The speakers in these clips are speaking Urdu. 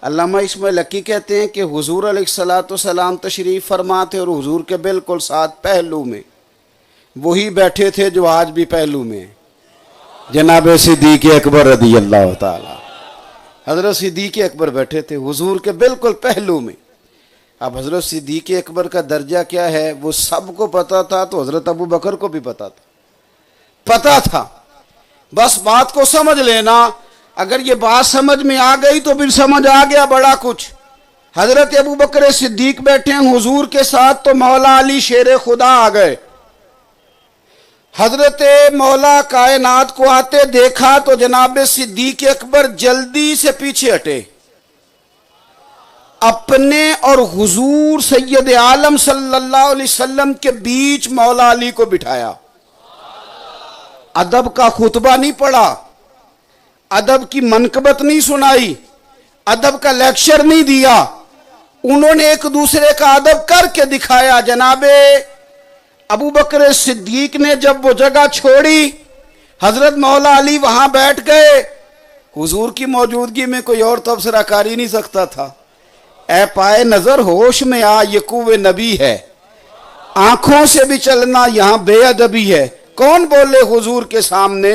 علامہ اسماعیل حقی کہتے ہیں کہ حضور علیہ السلام تشریف فرما تھے اور حضور کے بالکل ساتھ پہلو میں وہی بیٹھے تھے جو آج بھی پہلو میں ہیں، جناب صدیق اکبر رضی اللہ تعالی۔ حضرت صدیق اکبر بیٹھے تھے حضور کے بالکل پہلو میں۔ اب حضرت صدیق اکبر کا درجہ کیا ہے وہ سب کو پتا تھا، تو حضرت ابو بکر کو بھی پتا تھا۔ بس بات کو سمجھ لینا، اگر یہ بات سمجھ میں آ گئی تو پھر سمجھ آ گیا بڑا کچھ۔ حضرت ابو بکر صدیق بیٹھے ہیں حضور کے ساتھ، تو مولا علی شیر خدا آ گئے۔ حضرت مولا کائنات کو آتے دیکھا تو جناب صدیق اکبر جلدی سے پیچھے ہٹے، اپنے اور حضور سید عالم صلی اللہ علیہ وسلم کے بیچ مولا علی کو بٹھایا۔ ادب کا خطبہ نہیں پڑھا، ادب کی منقبت نہیں سنائی، ادب کا لیکچر نہیں دیا، انہوں نے ایک دوسرے کا ادب کر کے دکھایا۔ جناب ابو بکر صدیق نے جب وہ جگہ چھوڑی، حضرت مولا علی وہاں بیٹھ گئے۔ حضور کی موجودگی میں کوئی اور تبصرہ کر ہی نہیں سکتا تھا۔ اے پائے نظر ہوش میں آ، یہ کوہ نبی ہے، آنکھوں سے بھی چلنا یہاں بے ادبی ہے۔ کون بولے حضور کے سامنے؟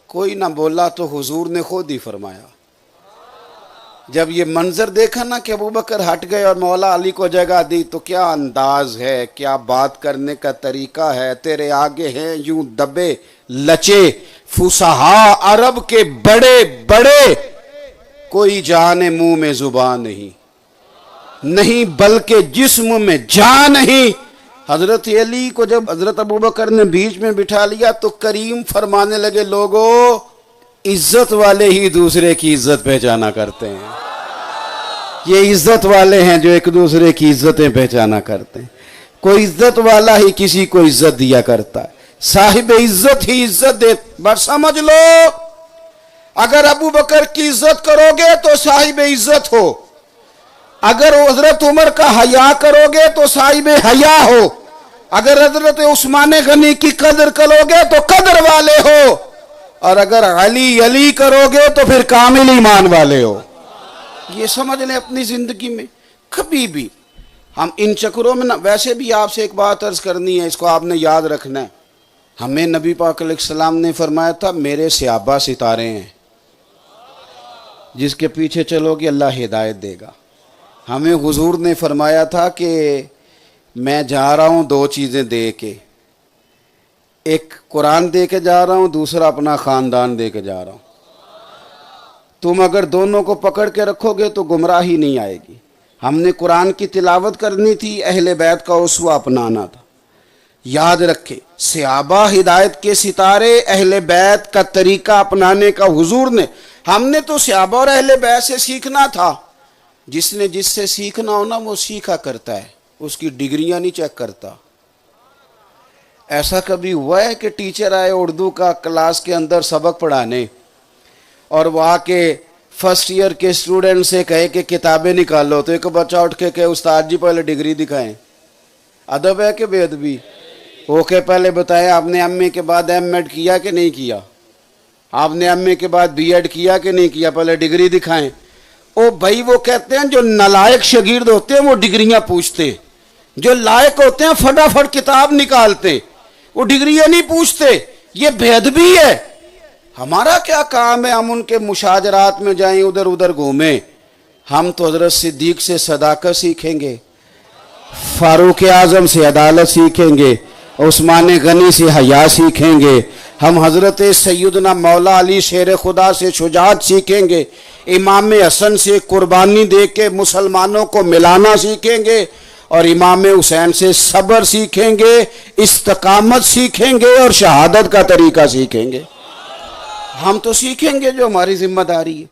کوئی نہ بولا تو حضور نے خود ہی فرمایا۔ جب یہ منظر دیکھا نا کہ ابو بکر ہٹ گئے اور مولا علی کو جگہ دی، تو کیا انداز ہے، کیا بات کرنے کا طریقہ ہے۔ تیرے آگے ہیں یوں دبے لچے فصحاء عرب کے بڑے بڑے، کوئی جان منہ میں زبان نہیں بلکہ جسم میں جان نہیں۔ حضرت علی کو جب حضرت ابو بکر نے بیچ میں بٹھا لیا تو کریم فرمانے لگے، لوگو عزت والے ہی دوسرے کی عزت پہچانا کرتے ہیں۔ یہ عزت والے ہیں جو ایک دوسرے کی عزتیں پہچانا کرتے ہیں۔ کوئی عزت والا ہی کسی کو عزت دیا کرتا ہے، صاحب عزت ہی عزت دے۔ بس سمجھ لو، اگر ابو بکر کی عزت کرو گے تو صاحب عزت ہو، اگر حضرت عمر کا حیا کرو گے تو صاحب حیا ہو، اگر حضرت عثمان غنی کی قدر کرو گے تو قدر والے ہو، اور اگر علی کرو گے تو پھر کامل ایمان والے ہو۔ یہ سمجھ لیں اپنی زندگی میں کبھی بھی ہم ان چکروں میں ویسے بھی آپ سے ایک بات عرض کرنی ہے، اس کو آپ نے یاد رکھنا ہے۔ ہمیں نبی پاک علیہ السلام نے فرمایا تھا، میرے صحابہ ستارے ہیں، جس کے پیچھے چلو گے اللہ ہدایت دے گا۔ ہمیں حضور نے فرمایا تھا کہ میں جا رہا ہوں دو چیزیں دے کے، ایک قرآن دے کے جا رہا ہوں، دوسرا اپنا خاندان دے کے جا رہا ہوں۔ تم اگر دونوں کو پکڑ کے رکھو گے تو گمراہی نہیں آئے گی۔ ہم نے قرآن کی تلاوت کرنی تھی، اہل بیت کا اسوہ اپنانا تھا۔ یاد رکھے، صحابہ ہدایت کے ستارے، اہل بیت کا طریقہ اپنانے کا حضور نے۔ ہم نے تو صحابہ اور اہل بیت سے سیکھنا تھا۔ جس نے جس سے سیکھنا ہو نا وہ سیکھا کرتا ہے، اس کی ڈگریاں نہیں چیک کرتا۔ ایسا کبھی ہوا ہے کہ ٹیچر آئے اردو کا کلاس کے اندر سبق پڑھانے اور وہاں کے فرسٹ ایئر کے اسٹوڈنٹ سے کہے کہ کتابیں نکالو، تو ایک بچہ اٹھ کے کہے استاد جی پہلے ڈگری دکھائیں؟ ادب ہے کہ بے ادبی؟ وہ کہ پہلے بتائیں آپ نے ایم اے کے بعد ایم ایڈ کیا کہ نہیں کیا، آپ نے ایم اے کے بعد بی ایڈ کیا کہ نہیں کیا، پہلے ڈگری دکھائیں۔ او بھائی، وہ کہتے ہیں جو نالائق شاگرد ہوتے ہیں وہ ڈگریاں پوچھتے ہیں، جو لائق ہوتے ہیں فٹافٹ کتاب نکالتے ہیں، وہ ڈگریاں نہیں پوچھتے۔ یہ بے ادبی ہے۔ ہمارا کیا کام ہے ہم ان کے مشاجرات میں جائیں، ادھر ادھر گھومیں؟ ہم تو حضرت صدیق سے صداقت سیکھیں گے، فاروق اعظم سے عدالت سیکھیں گے، عثمان غنی سے حیا سیکھیں گے، ہم حضرت سیدنا مولا علی شیر خدا سے شجاعت سیکھیں گے، امام حسن سے قربانی دے کے مسلمانوں کو ملانا سیکھیں گے، اور امام حسین سے صبر سیکھیں گے، استقامت سیکھیں گے، اور شہادت کا طریقہ سیکھیں گے۔ ہم تو سیکھیں گے جو ہماری ذمہ داری ہے۔